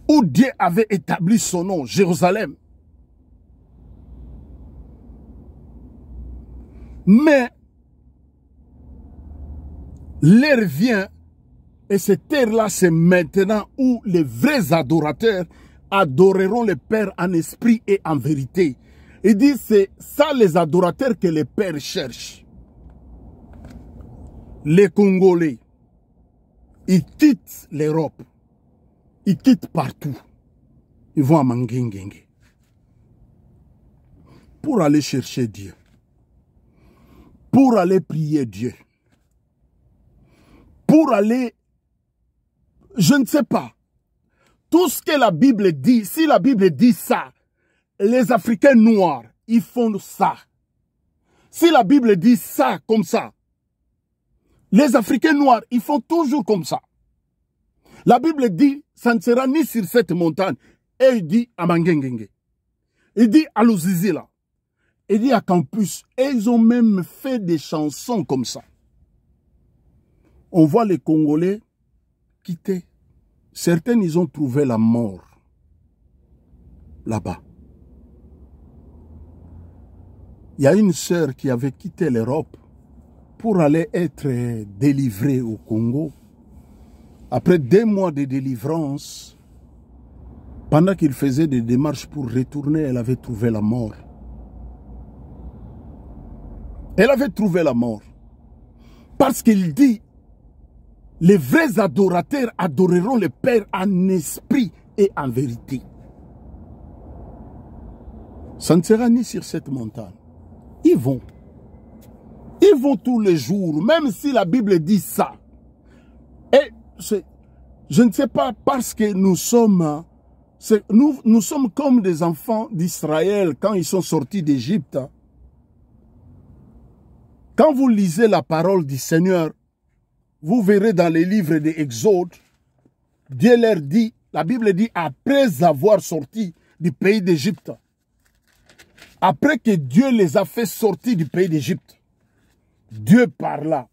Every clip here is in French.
où Dieu avait établi son nom, Jérusalem. Mais l'heure vient, et cette heure-là, c'est maintenant où les vrais adorateurs adoreront le Père en esprit et en vérité. Il dit, c'est ça les adorateurs que le Père cherche. Les Congolais, ils quittent l'Europe. Ils quittent partout. Ils vont à Manguinguengue pour aller chercher Dieu. Pour aller prier Dieu. Pour aller, je ne sais pas. Tout ce que la Bible dit, si la Bible dit ça, les Africains noirs, ils font ça. Si la Bible dit ça, comme ça, les Africains noirs, ils font toujours comme ça. La Bible dit, ça ne sera ni sur cette montagne. Et il dit à Manguinguengue. Il dit à Luzizila. Il dit à Campus. Et ils ont même fait des chansons comme ça. On voit les Congolais quitter. Certains, ils ont trouvé la mort là-bas. Il y a une sœur qui avait quitté l'Europe pour aller être délivrée au Congo. Après 2 mois de délivrance, pendant qu'il faisait des démarches pour retourner, elle avait trouvé la mort. Elle avait trouvé la mort. Parce qu'il dit, les vrais adorateurs adoreront le Père en esprit et en vérité. Ça ne sera ni sur cette montagne. Ils vont. Ils vont tous les jours, même si la Bible dit ça. Et je ne sais pas, parce que nous sommes comme des enfants d'Israël quand ils sont sortis d'Égypte. Quand vous lisez la parole du Seigneur, vous verrez dans les livres des Exodes, Dieu leur dit, la Bible dit, après avoir sorti du pays d'Égypte, après que Dieu les a fait sortir du pays d'Égypte, Dieu parla.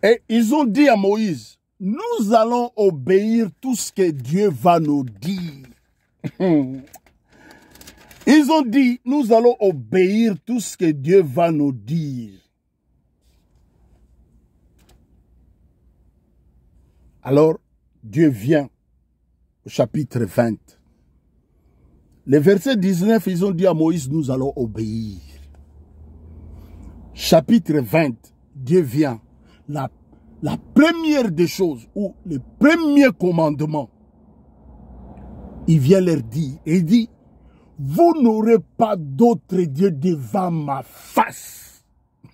Et ils ont dit à Moïse, nous allons obéir tout ce que Dieu va nous dire. Ils ont dit, nous allons obéir tout ce que Dieu va nous dire. Alors, Dieu vient au chapitre 20. Le verset 19, ils ont dit à Moïse, nous allons obéir. Chapitre 20, Dieu vient. La première des choses, ou le premier commandement, il vient leur dire, et il dit, vous n'aurez pas d'autre Dieu devant ma face.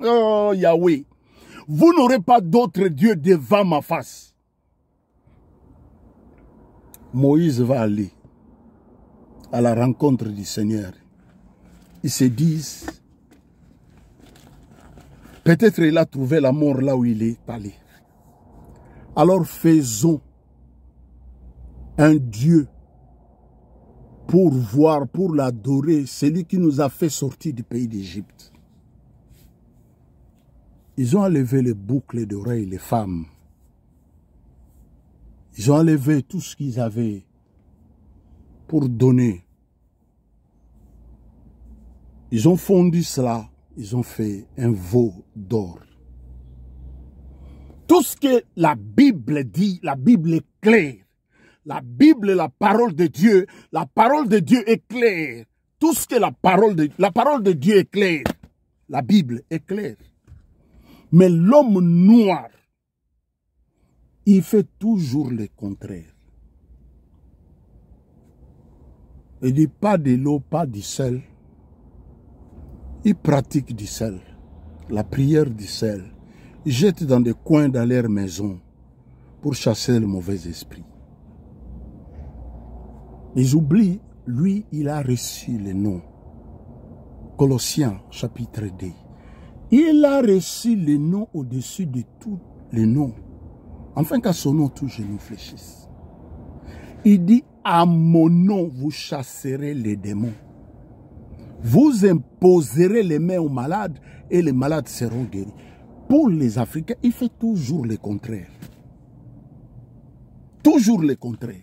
Oh Yahweh, vous n'aurez pas d'autre Dieu devant ma face. Moïse va aller à la rencontre du Seigneur. Ils se disent, peut-être il a trouvé la mort là où il est allé. Alors faisons un Dieu pour voir, pour l'adorer, celui qui nous a fait sortir du pays d'Égypte. Ils ont enlevé les boucles d'oreilles, les femmes. Ils ont enlevé tout ce qu'ils avaient pour donner. Ils ont fondu cela, ils ont fait un veau d'or. Tout ce que la Bible dit, la Bible est claire. La Bible, la parole de Dieu est claire. Tout ce que la parole de Dieu est claire. La Bible est claire. Mais l'homme noir, il fait toujours le contraire. Il dit pas de l'eau, pas du sel. Il pratique du sel, la prière du sel. Ils jettent dans des coins dans leur maison pour chasser le mauvais esprit. Ils oublient, lui, il a reçu le nom. Colossiens, chapitre 2. Il a reçu le nom au-dessus de tous les noms. Afin qu'à son nom, tous genoux fléchissent. Il dit, à mon nom, vous chasserez les démons. Vous imposerez les mains aux malades et les malades seront guéris. Pour les Africains, il fait toujours le contraire. Toujours le contraire.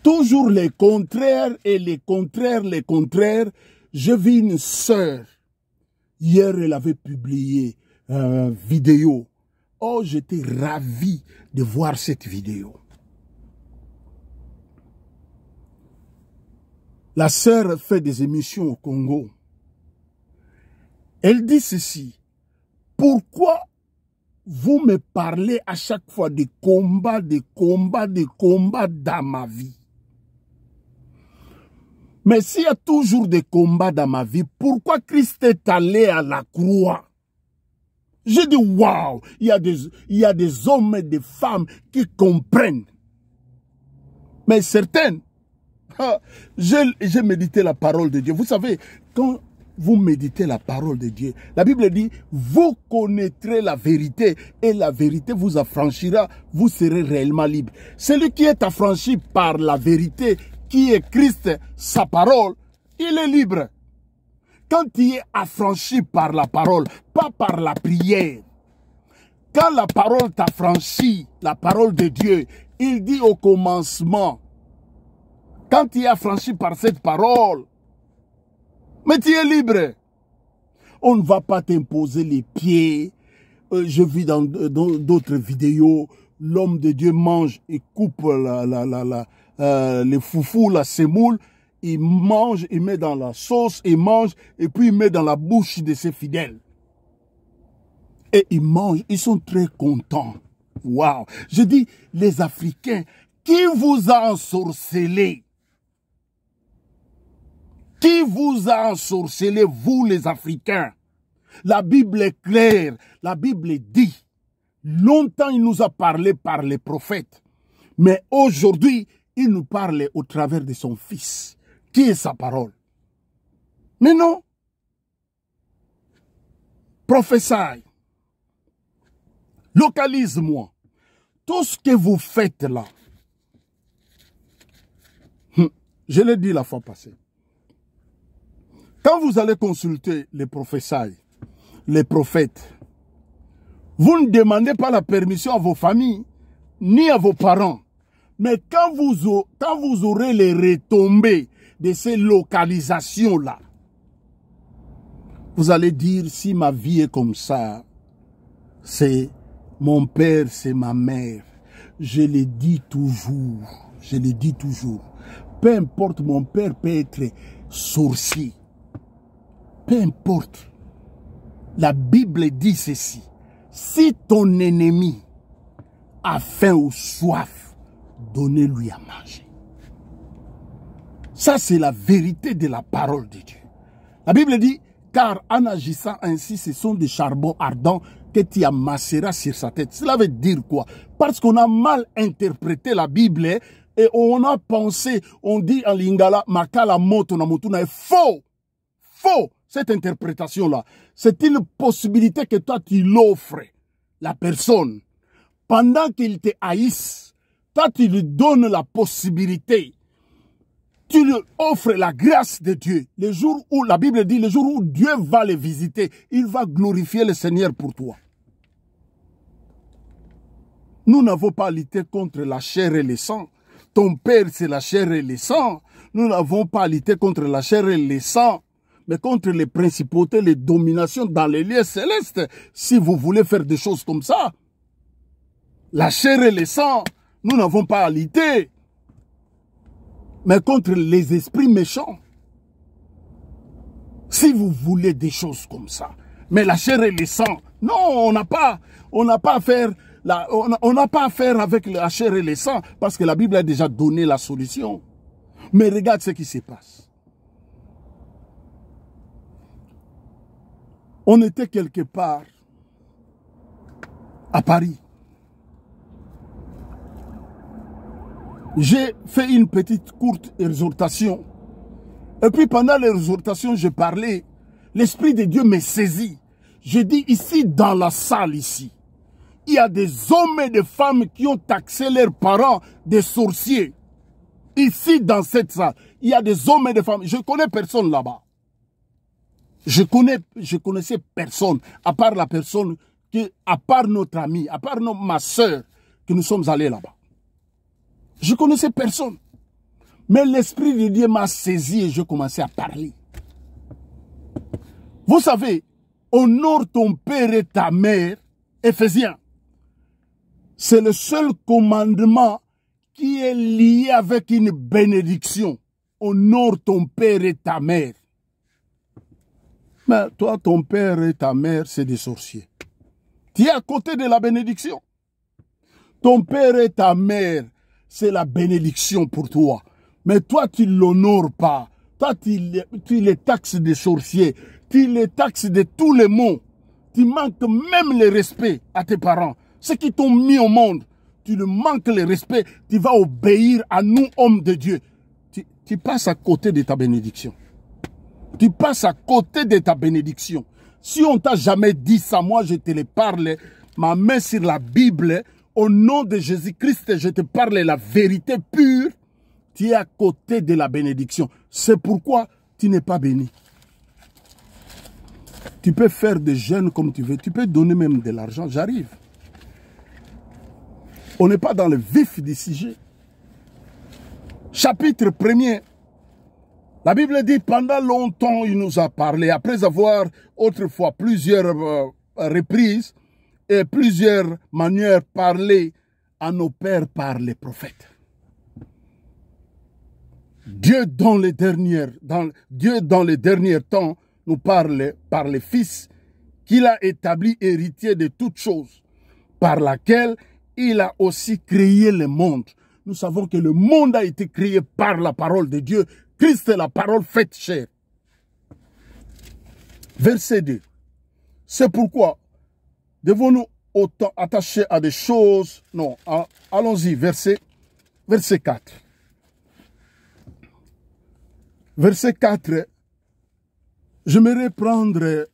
Toujours les contraires et les contraires, les contraires. Je vis une sœur. Hier, elle avait publié une vidéo. Oh, j'étais ravi de voir cette vidéo. La sœur fait des émissions au Congo. Elle dit ceci. Pourquoi vous me parlez à chaque fois de combats, de combats, de combats dans ma vie? Mais s'il y a toujours des combats dans ma vie, pourquoi Christ est allé à la croix? Je dis, waouh, il y a des hommes et des femmes qui comprennent. Mais certaines, j'ai médité la parole de Dieu. Vous savez, quand vous méditez la parole de Dieu, la Bible dit, vous connaîtrez la vérité et la vérité vous affranchira, vous serez réellement libre. Celui qui est affranchi par la vérité, qui est Christ, sa parole, il est libre. Quand il est affranchi par la parole, pas par la prière. Quand la parole t'affranchit, la parole de Dieu, il dit au commencement, quand tu es affranchi par cette parole, mais tu es libre. On ne va pas t'imposer les pieds. Je vis dans d'autres vidéos, l'homme de Dieu mange et coupe les foufous, la semoule. Il mange, il met dans la sauce, il mange, et puis il met dans la bouche de ses fidèles. Et ils mangent, ils sont très contents. Waouh! Je dis, les Africains, qui vous a ensorcelé? Qui vous a ensorcelé, vous les Africains? La Bible est claire, la Bible dit. Longtemps il nous a parlé par les prophètes. Mais aujourd'hui, il nous parle au travers de son Fils. Qui est sa parole? Mais non. Prophétie. Localise-moi. Tout ce que vous faites là. Je l'ai dit la fois passée. Quand vous allez consulter les prophéties, les prophètes, vous ne demandez pas la permission à vos familles, ni à vos parents. Mais quand vous aurez les retombées de ces localisations-là, vous allez dire, si ma vie est comme ça, c'est mon père, c'est ma mère. Je le dis toujours, je le dis toujours. Peu importe, mon père peut être sorcier. Peu importe. La Bible dit ceci. Si ton ennemi a faim ou soif, donnez-lui à manger. Ça, c'est la vérité de la parole de Dieu. La Bible dit, car en agissant ainsi, ce sont des charbons ardents que tu amasseras sur sa tête. Cela veut dire quoi? Parce qu'on a mal interprété la Bible et on a pensé, on dit en lingala, makala moto na motuna est faux. Faux, cette interprétation-là. C'est une possibilité que toi, tu l'offres, la personne. Pendant qu'il te haïsse, toi, tu lui donnes la possibilité. Tu lui offres la grâce de Dieu. Le jour où, la Bible dit, le jour où Dieu va le visiter, il va glorifier le Seigneur pour toi. Nous n'avons pas lutté contre la chair et le sang. Ton père, c'est la chair et le sang. Nous n'avons pas lutté contre la chair et le sang, mais contre les principautés, les dominations dans les lieux célestes. Si vous voulez faire des choses comme ça, la chair et le sang, nous n'avons pas à lutter, mais contre les esprits méchants. Si vous voulez des choses comme ça, mais la chair et le sang, non, on n'a pas à faire, on n'a pas à faire avec la chair et le sang, parce que la Bible a déjà donné la solution. Mais regarde ce qui se passe. On était quelque part à Paris. J'ai fait une petite courte exhortation. Et puis pendant l'exhortation, je parlais. L'Esprit de Dieu me saisit. Je dis ici, dans la salle ici, il y a des hommes et des femmes qui ont taxé leurs parents des sorciers. Ici, dans cette salle, il y a des hommes et des femmes. Je ne connais personne là-bas. Je connaissais personne, à part la personne, à part notre ami, à part ma soeur, que nous sommes allés là-bas. Je connaissais personne. Mais l'Esprit de Dieu m'a saisi et je commençais à parler. Vous savez, honore ton père et ta mère, Éphésiens. C'est le seul commandement qui est lié avec une bénédiction. Honore ton père et ta mère. Mais toi, ton père et ta mère, c'est des sorciers. Tu es à côté de la bénédiction. Ton père et ta mère, c'est la bénédiction pour toi. Mais toi, tu ne l'honores pas. Toi, tu les taxes des sorciers. Tu les taxes de tous les maux. Tu manques même le respect à tes parents. Ceux qui t'ont mis au monde, tu leur manques le respect. Tu vas obéir à nous, hommes de Dieu. Tu passes à côté de ta bénédiction. Tu passes à côté de ta bénédiction. Si on t'a jamais dit ça, moi je te le parle, ma main sur la Bible, au nom de Jésus-Christ, je te parle la vérité pure. Tu es à côté de la bénédiction. C'est pourquoi tu n'es pas béni. Tu peux faire des jeûnes comme tu veux. Tu peux donner même de l'argent. J'arrive. On n'est pas dans le vif du sujet. Chapitre 1er. La Bible dit, pendant longtemps, il nous a parlé, après avoir autrefois plusieurs reprises et plusieurs manières parlé à nos pères par les prophètes. Dieu dans les derniers temps nous parle par les fils qu'il a établi héritier de toutes choses, par laquelle il a aussi créé le monde. Nous savons que le monde a été créé par la parole de Dieu. Christ est la parole faite chair. Verset 2. C'est pourquoi devons-nous autant attacher à des choses. Non, allons-y, verset 4. Verset 4. J'aimerais prendre,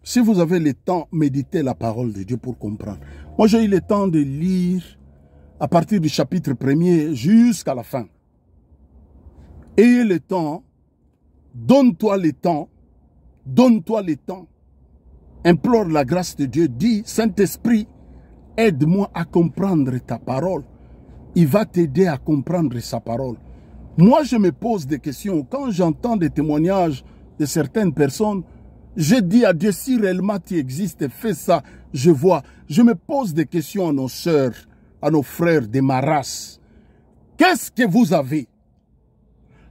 si vous avez le temps, méditer la parole de Dieu pour comprendre. Moi, j'ai eu le temps de lire à partir du chapitre 1er jusqu'à la fin. Ayez le temps, donne-toi le temps, donne-toi le temps. Implore la grâce de Dieu, dis, Saint-Esprit, aide-moi à comprendre ta parole. Il va t'aider à comprendre sa parole. Moi, je me pose des questions. Quand j'entends des témoignages de certaines personnes, je dis à Dieu, si réellement tu existes, fais ça, je vois. Je me pose des questions à nos sœurs, à nos frères de ma race. Qu'est-ce que vous avez?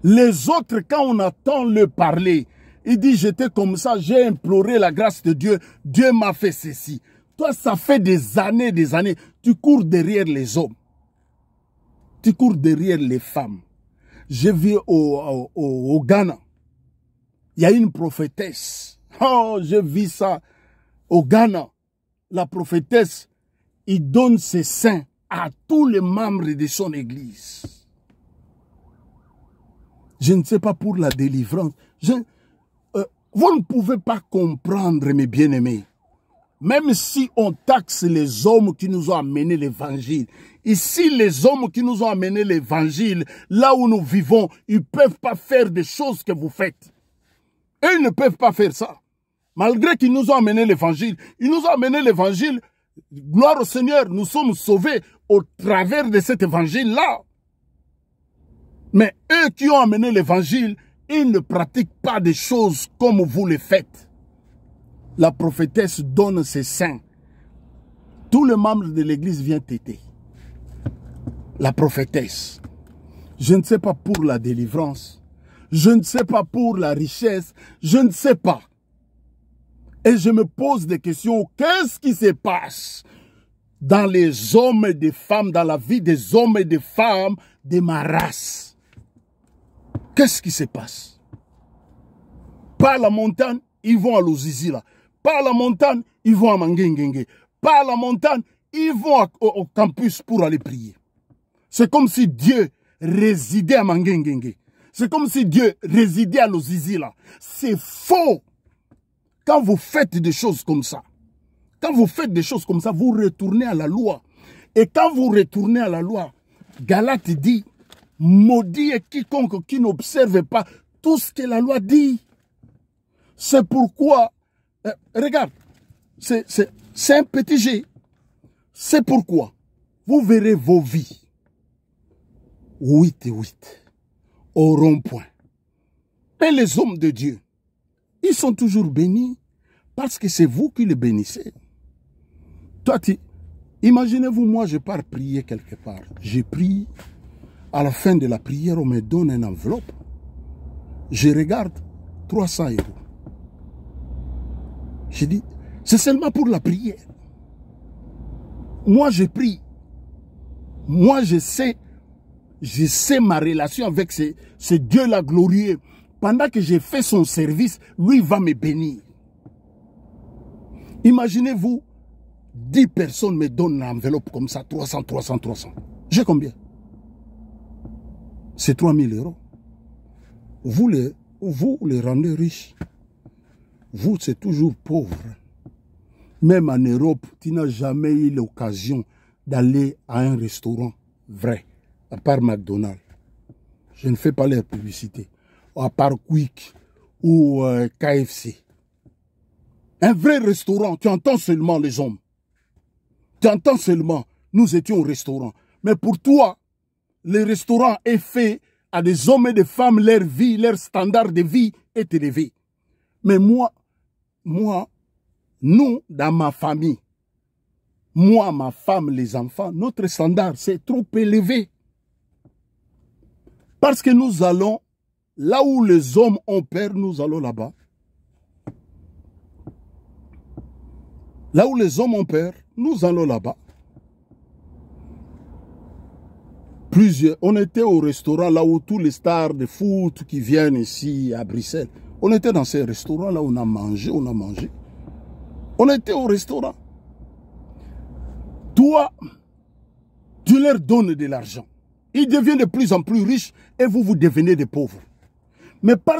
Les autres, quand on entend le parler, il dit, j'étais comme ça, j'ai imploré la grâce de Dieu, Dieu m'a fait ceci. Toi, ça fait des années, tu cours derrière les hommes. Tu cours derrière les femmes. Je vis au Ghana. Il y a une prophétesse. Oh, je vis ça au Ghana. La prophétesse, il donne ses seins à tous les membres de son église. Je ne sais pas pour la délivrance. Vous ne pouvez pas comprendre, mes bien-aimés. Même si on taxe les hommes qui nous ont amené l'évangile. Ici, les hommes qui nous ont amené l'évangile, là où nous vivons, ils ne peuvent pas faire des choses que vous faites. Et ils ne peuvent pas faire ça. Malgré qu'ils nous ont amené l'évangile. Ils nous ont amené l'évangile. Gloire au Seigneur, nous sommes sauvés au travers de cet évangile-là. Mais eux qui ont amené l'évangile, ils ne pratiquent pas des choses comme vous les faites. La prophétesse donne ses seins. Tous les membres de l'église viennent téter. La prophétesse. Je ne sais pas pour la délivrance. Je ne sais pas pour la richesse. Je ne sais pas. Et je me pose des questions. Qu'est-ce qui se passe dans les hommes et des femmes, dans la vie des hommes et des femmes de ma race? Qu'est-ce qui se passe? Par la montagne, ils vont à Lozizila. Par la montagne, ils vont à Mangengenge. Par la montagne, ils vont au campus pour aller prier. C'est comme si Dieu résidait à Mangengenge. C'est comme si Dieu résidait à Lozizila. C'est faux. Quand vous faites des choses comme ça, vous retournez à la loi. Et quand vous retournez à la loi, Galate dit, maudit est quiconque qui n'observe pas tout ce que la loi dit. C'est pourquoi, regarde, c'est un petit G. C'est pourquoi vous verrez vos vies 8 et 8. au rond-point. Et les hommes de Dieu, ils sont toujours bénis parce que c'est vous qui les bénissez. Toi, imaginez-vous, moi, je pars prier quelque part. Je prie. À la fin de la prière, on me donne une enveloppe. Je regarde 300 €. Je dis, c'est seulement pour la prière. Moi, je prie. Moi, je sais ma relation avec ce Dieu-là glorieux. Pendant que j'ai fait son service, lui va me bénir. Imaginez-vous, 10 personnes me donnent une enveloppe comme ça, 300, 300, 300. J'ai combien? C'est 3000 €. Vous les rendez riches. Vous, c'est toujours pauvre. Même en Europe, tu n'as jamais eu l'occasion d'aller à un restaurant vrai, à part McDonald's. Je ne fais pas leur publicité. À part Quick ou KFC. Un vrai restaurant, tu entends seulement les hommes. Tu entends seulement, nous étions au restaurant. Mais pour toi, le restaurant est fait à des hommes et des femmes, leur vie, leur standard de vie est élevé. Mais moi, nous, dans ma famille, moi, ma femme, les enfants, notre standard, c'est trop élevé. Parce que nous allons, là où les hommes ont peur, nous allons là-bas. Là où les hommes ont peur, nous allons là-bas. On était au restaurant là où tous les stars de foot qui viennent ici à Bruxelles. On était dans ces restaurants là où on a mangé. On était au restaurant. Toi, tu leur donnes de l'argent. Ils deviennent de plus en plus riches et vous devenez des pauvres. Mais parce